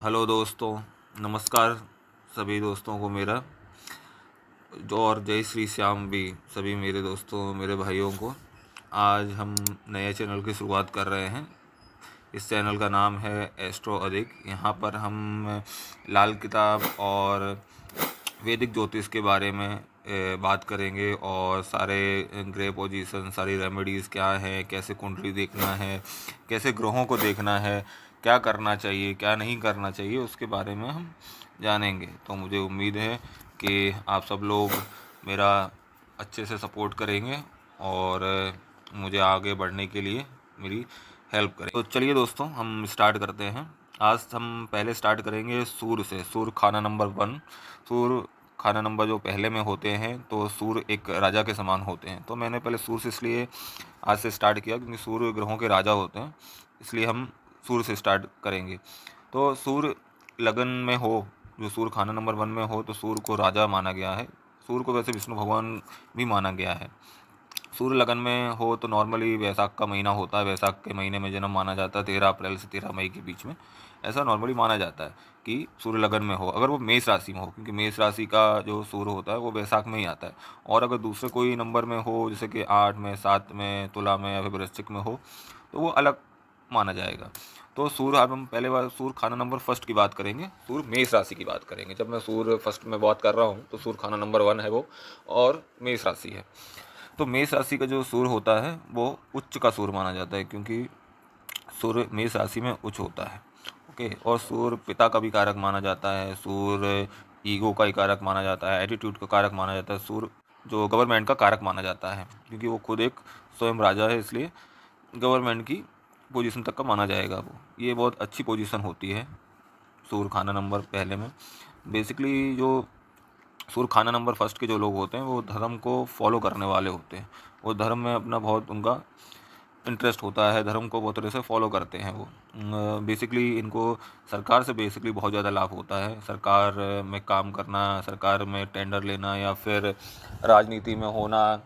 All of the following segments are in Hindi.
हेलो दोस्तों, नमस्कार सभी दोस्तों को मेरा जो और जय श्री श्याम भी सभी मेरे दोस्तों मेरे भाइयों को। आज हम नए चैनल की शुरुआत कर रहे हैं। इस चैनल का नाम है एस्ट्रो अधिक। यहाँ पर हम लाल किताब और वैदिक ज्योतिष के बारे में बात करेंगे और सारे ग्रह पोजीशन, सारी रेमेडीज़ क्या हैं, कैसे कुंडली देखना है, कैसे ग्रहों को देखना है, क्या करना चाहिए क्या नहीं करना चाहिए, उसके बारे में हम जानेंगे। तो मुझे उम्मीद है कि आप सब लोग मेरा अच्छे से सपोर्ट करेंगे और मुझे आगे बढ़ने के लिए मेरी हेल्प करें। तो चलिए दोस्तों, हम स्टार्ट करते हैं। आज हम पहले स्टार्ट करेंगे सूर्य से। सूर्य खाना नंबर 1। सूर्य खाना नंबर जो पहले में होते हैं, तो सूर्य एक राजा के समान होते हैं। तो मैंने पहले सूर्य से इसलिए आज से स्टार्ट किया क्योंकि सूर्य ग्रहों के राजा होते हैं, इसलिए हम सूर्य से स्टार्ट करेंगे। तो सूर्य लगन में हो, जो सूर्य खाना नंबर 1 में हो, तो सूर्य को राजा माना गया है। सूर्य को वैसे विष्णु भगवान भी माना गया है। सूर्य लगन में हो तो नॉर्मली वैशाख का महीना होता है, वैशाख के महीने में जन्म माना जाता है, 13 अप्रैल से 13 मई के बीच में ऐसा नॉर्मली माना जाता है कि सूर्य लगन में हो, अगर वो मेष राशि में हो, क्योंकि मेष राशि का जो सूर्य होता है वो वैशाख में ही आता है। और अगर दूसरे कोई नंबर में हो, जैसे कि 8 में, 7 में, तुला में या फिर वृश्चिक में हो, तो वो अलग माना जाएगा। तो सूर्य, अब हम पहले बार सूर्य खाना नंबर फर्स्ट की बात करेंगे, सूर्य मेष राशि की बात करेंगे। जब मैं सूर्य फर्स्ट में बात कर रहा हूँ तो सूर्य खाना नंबर 1 है वो, और मेष राशि है। तो मेष राशि का जो सूर्य होता है वो उच्च का सूर्य माना जाता है, क्योंकि सूर्य मेष राशि में उच्च होता है। ओके। और सूर्य पिता का भी कारक माना जाता है, सूर्य ईगो का ही कारक माना जाता है, एटीट्यूड का कारक माना जाता है, सूर्य जो गवर्नमेंट का कारक माना जाता है, क्योंकि वो खुद एक स्वयं राजा है, इसलिए गवर्नमेंट की पोजीशन तक का माना जाएगा वो। ये बहुत अच्छी पोजीशन होती है सूर्य खाना नंबर पहले में। बेसिकली जो सूर्य खाना नंबर फर्स्ट के जो लोग होते हैं वो धर्म को फॉलो करने वाले होते हैं। वो धर्म में अपना बहुत उनका इंटरेस्ट होता है, धर्म को बहुत तरह से फॉलो करते हैं वो। बेसिकली इनको सरकार से बेसिकली बहुत ज़्यादा लाभ होता है। सरकार में काम करना, सरकार में टेंडर लेना या फिर राजनीति में होना,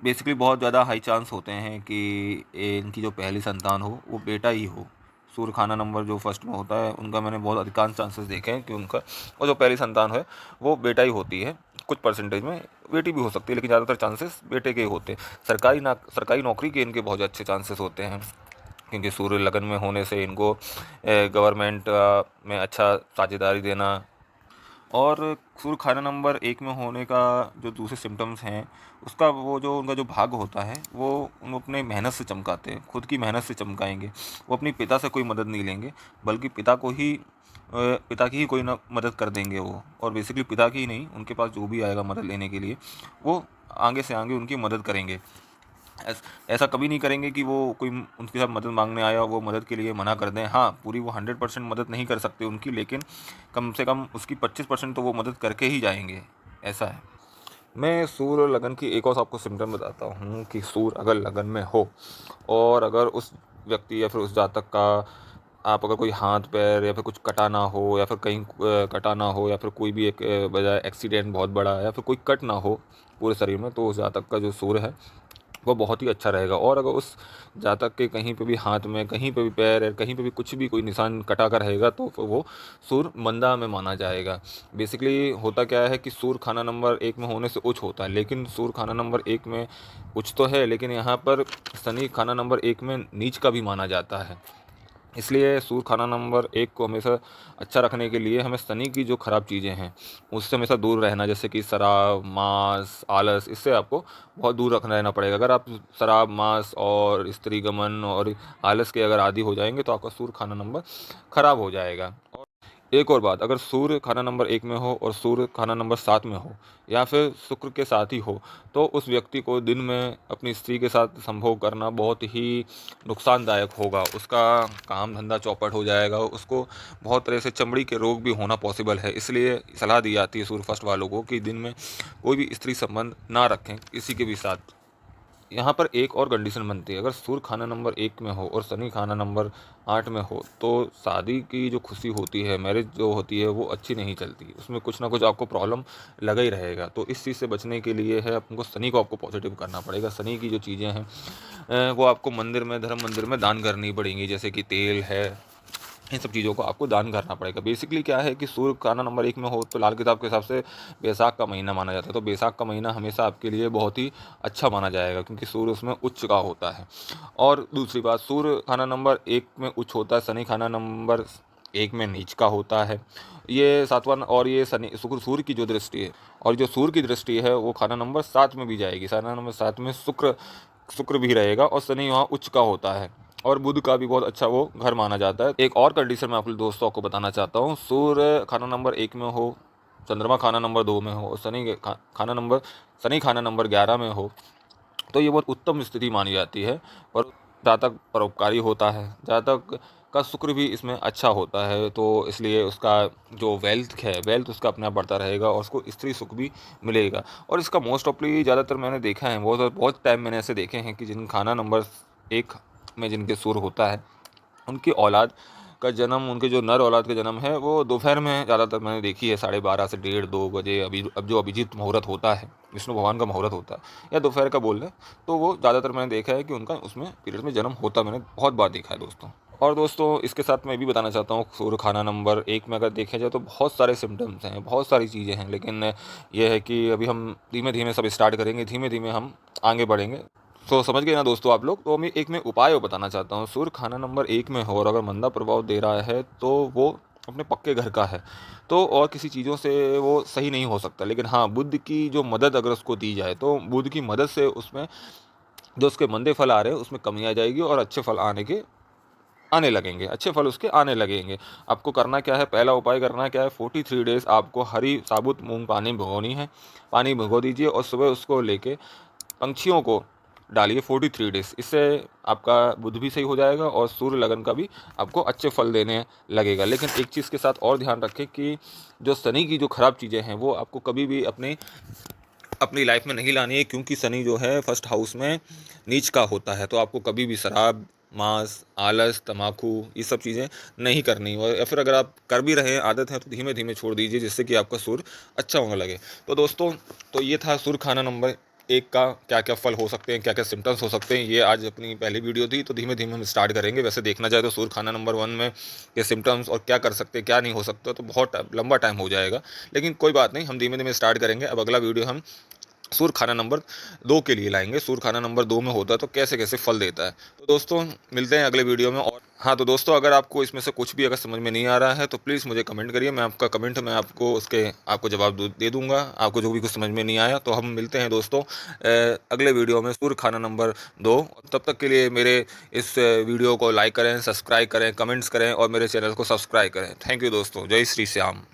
बेसिकली बहुत ज़्यादा हाई चांस होते हैं कि इनकी जो पहली संतान हो वो बेटा ही हो। सूर्य खाना नंबर जो फर्स्ट में होता है उनका मैंने बहुत अधिकांश चांसेस देखे हैं कि उनका वो जो पहली संतान है वो बेटा ही होती है। कुछ परसेंटेज में बेटी भी हो सकती है, लेकिन ज़्यादातर चांसेस बेटे के ही होते हैं। सरकारी नौकरी के इनके बहुत अच्छे चांसेस होते हैं, क्योंकि सूर्य लगन में होने से इनको गवर्नमेंट में अच्छा साझेदारी देना। और सूर्य खाना नंबर 1 में होने का जो दूसरे सिम्टम्स हैं, उसका वो जो उनका जो भाग होता है वो उन अपने मेहनत से चमकाते हैं, खुद की मेहनत से चमकाएंगे। वो अपनी पिता से कोई मदद नहीं लेंगे, बल्कि पिता की ही कोई ना मदद कर देंगे वो। और बेसिकली पिता की ही नहीं, उनके पास जो भी आएगा मदद लेने के लिए, वो आगे से आगे उनकी मदद करेंगे। ऐसा कभी नहीं करेंगे कि वो कोई उनके साथ मदद मांगने आया वो मदद के लिए मना कर दें। हाँ, पूरी वो 100% मदद नहीं कर सकते उनकी, लेकिन कम से कम उसकी 25% तो वो मदद करके ही जाएंगे, ऐसा है। मैं सूर्य लगन की एक और आपको सिम्टम बताता हूँ कि सूर्य अगर लगन में हो और अगर उस व्यक्ति या फिर उस जातक का आप अगर कोई हाथ पैर या फिर कुछ कटा ना हो, या फिर कहीं कटा ना हो, या फिर कोई भी एक बजाय एक्सीडेंट बहुत बड़ा, या फिर कोई कट ना हो पूरे शरीर में, तो उस जातक का जो सूर्य है वो बहुत ही अच्छा रहेगा। और अगर उस जातक के कहीं पे भी हाथ में, कहीं पे भी पैर है, कहीं पे भी कुछ भी कोई निशान कटा कर रहेगा, तो वो सूर्य मंदा में माना जाएगा। बेसिकली होता क्या है कि सूर्य खाना नंबर 1 में होने से उच्च होता है, लेकिन सूर्य खाना नंबर 1 में उच्च तो है, लेकिन यहाँ पर शनि खाना नंबर 1 में नीच का भी माना जाता है। इसलिए सूर्य खाना नंबर 1 को हमेशा अच्छा रखने के लिए हमें शनि की जो ख़राब चीज़ें हैं उससे हमेशा दूर रहना, जैसे कि शराब, मांस, आलस, इससे आपको बहुत दूर रहना पड़ेगा। अगर आप शराब, मांस और स्त्री गमन और आलस के अगर आदी हो जाएंगे तो आपका सूर्य खाना नंबर ख़राब हो जाएगा। एक और बात, अगर सूर्य खाना नंबर 1 में हो और सूर्य खाना नंबर 7 में हो, या फिर शुक्र के साथ ही हो, तो उस व्यक्ति को दिन में अपनी स्त्री के साथ संभोग करना बहुत ही नुकसानदायक होगा। उसका काम धंधा चौपट हो जाएगा, उसको बहुत तरह से चमड़ी के रोग भी होना पॉसिबल है। इसलिए सलाह दी जाती है सूर्य फर्स्ट वालों को कि दिन में कोई भी स्त्री संबंध ना रखें किसी के भी साथ। यहाँ पर एक और कंडीशन बनती है, अगर सूर्य खाना नंबर 1 में हो और शनि खाना नंबर 8 में हो, तो शादी की जो खुशी होती है, मैरिज जो होती है, वो अच्छी नहीं चलती, उसमें कुछ ना कुछ आपको प्रॉब्लम लगा ही रहेगा। तो इस चीज़ से बचने के लिए है आपको शनि को आपको पॉजिटिव करना पड़ेगा। शनि की जो चीज़ें हैं वो आपको मंदिर में, धर्म मंदिर में दान करनी पड़ेंगी, जैसे कि तेल है, इन सब चीज़ों को आपको दान करना पड़ेगा। बेसिकली क्या है कि सूर्य खाना नंबर 1 में हो तो लाल किताब के हिसाब से बैसाख का महीना माना जाता है, तो बैसाख का महीना हमेशा आपके लिए बहुत ही अच्छा माना जाएगा क्योंकि सूर्य उसमें उच्च का होता है। और दूसरी बात, सूर्य खाना नंबर 1 में उच्च होता है, शनि खाना नंबर 1 में नीच का होता है। ये सातवां, और ये शनि शुक्र सूर्य की जो दृष्टि है, और जो सूर्य की दृष्टि है वो खाना नंबर 7 में भी जाएगी। खाना नंबर 7 में शुक्र शुक्र भी रहेगा और शनि वहाँ उच्च का होता है, और बुध का भी बहुत अच्छा वो घर माना जाता है। एक और कंडीशन मैं अपने दोस्तों को बताना चाहता हूँ, सूर्य खाना नंबर 1 में हो, चंद्रमा खाना नंबर 2 में हो और शनि खाना नंबर 11 में हो तो ये बहुत उत्तम स्थिति मानी जाती है। और जातक परोपकारी होता है, जातक का शुक्र भी इसमें अच्छा होता है, तो इसलिए उसका जो वेल्थ उसका अपने आप बढ़ता रहेगा और उसको स्त्री सुख भी मिलेगा। और इसका मोस्ट ऑफली ज़्यादातर मैंने देखा है, बहुत टाइम मैंने ऐसे देखे हैं कि जिन खाना नंबर 1 में जिनके सूर्य होता है उनकी औलाद का जन्म, उनके जो नर औलाद का जन्म है वो दोपहर में ज़्यादातर मैंने देखी है, 12:30 से 1:30-2 बजे। अब जो अभिजीत मुहूर्त होता है, विष्णु भगवान का मुहूर्त होता है, या दोपहर का बोल लें, तो वो ज़्यादातर मैंने देखा है कि उनका उसमें पीरियड में जन्म होता मैंने बहुत बार देखा है दोस्तों। और दोस्तों इसके साथ मैं भी बताना चाहता हूँ, सूर्य खाना नंबर 1 में अगर देखा जाए तो बहुत सारे सिम्टम्स हैं, बहुत सारी चीज़ें हैं, लेकिन ये है कि अभी हम धीमे धीमे सब स्टार्ट करेंगे, धीमे धीमे हम आगे बढ़ेंगे। तो समझ गए ना दोस्तों आप लोग। तो मैं एक में उपाय बताना चाहता हूँ, सूर्य खाना नंबर 1 में हो और अगर मंदा प्रभाव दे रहा है तो वो अपने पक्के घर का है, तो और किसी चीज़ों से वो सही नहीं हो सकता। लेकिन हाँ, बुध की जो मदद अगर उसको दी जाए तो बुध की मदद से उसमें जो उसके मंदे फल आ रहे हैं उसमें कमी आ जाएगी और अच्छे फल आने लगेंगे, अच्छे फल उसके आने लगेंगे। आपको करना क्या है, पहला उपाय करना क्या है, 43 डेज़ आपको हरी साबुत मूंग पानी भिगोनी है, पानी भिगो दीजिए और सुबह उसको लेके पंछियों को डालिए 43 डेज़। इससे आपका बुध भी सही हो जाएगा और सूर्य लगन का भी आपको अच्छे फल देने लगेगा। लेकिन एक चीज़ के साथ और ध्यान रखें कि जो शनि की जो ख़राब चीज़ें हैं वो आपको कभी भी अपनी लाइफ में नहीं लानी है, क्योंकि शनि जो है फर्स्ट हाउस में नीच का होता है। तो आपको कभी भी शराब, मांस, आलस, तम्बाकू ये सब चीज़ें नहीं करनी, और या फिर अगर आप कर भी रहे हैं आदत है तो धीमे धीमे छोड़ दीजिए, जिससे कि आपका सूर्य अच्छा होने लगे। तो दोस्तों, तो ये था सूर्य खाना नंबर 1 का क्या क्या फल हो सकते हैं, क्या क्या सिम्टम्स हो सकते हैं। ये आज अपनी पहली वीडियो थी, तो धीमे धीमे हम स्टार्ट करेंगे। वैसे देखना जाए तो सूर्य खाना नंबर 1 में के सिम्टम्स और क्या कर सकते हैं क्या नहीं हो सकता तो बहुत लंबा टाइम हो जाएगा, लेकिन कोई बात नहीं, हम धीमे धीमे स्टार्ट करेंगे। अब अगला वीडियो हम सूर्य खाना नंबर 2 के लिए लाएंगे, सूर्य खाना नंबर 2 में होता है तो कैसे कैसे फल देता है। तो दोस्तों मिलते हैं अगले वीडियो में। और हाँ, तो दोस्तों अगर आपको इसमें से कुछ भी अगर समझ में नहीं आ रहा है तो प्लीज़ मुझे कमेंट करिए, मैं आपका कमेंट में आपको जवाब दे दूंगा, आपको जो भी कुछ समझ में नहीं आया। तो हम मिलते हैं दोस्तों अगले वीडियो में, सूर्य खाना नंबर 2। तब तक के लिए मेरे इस वीडियो को लाइक करें, सब्सक्राइब करें, कमेंट्स करें और मेरे चैनल को सब्सक्राइब करें। थैंक यू दोस्तों, जय श्री श्याम।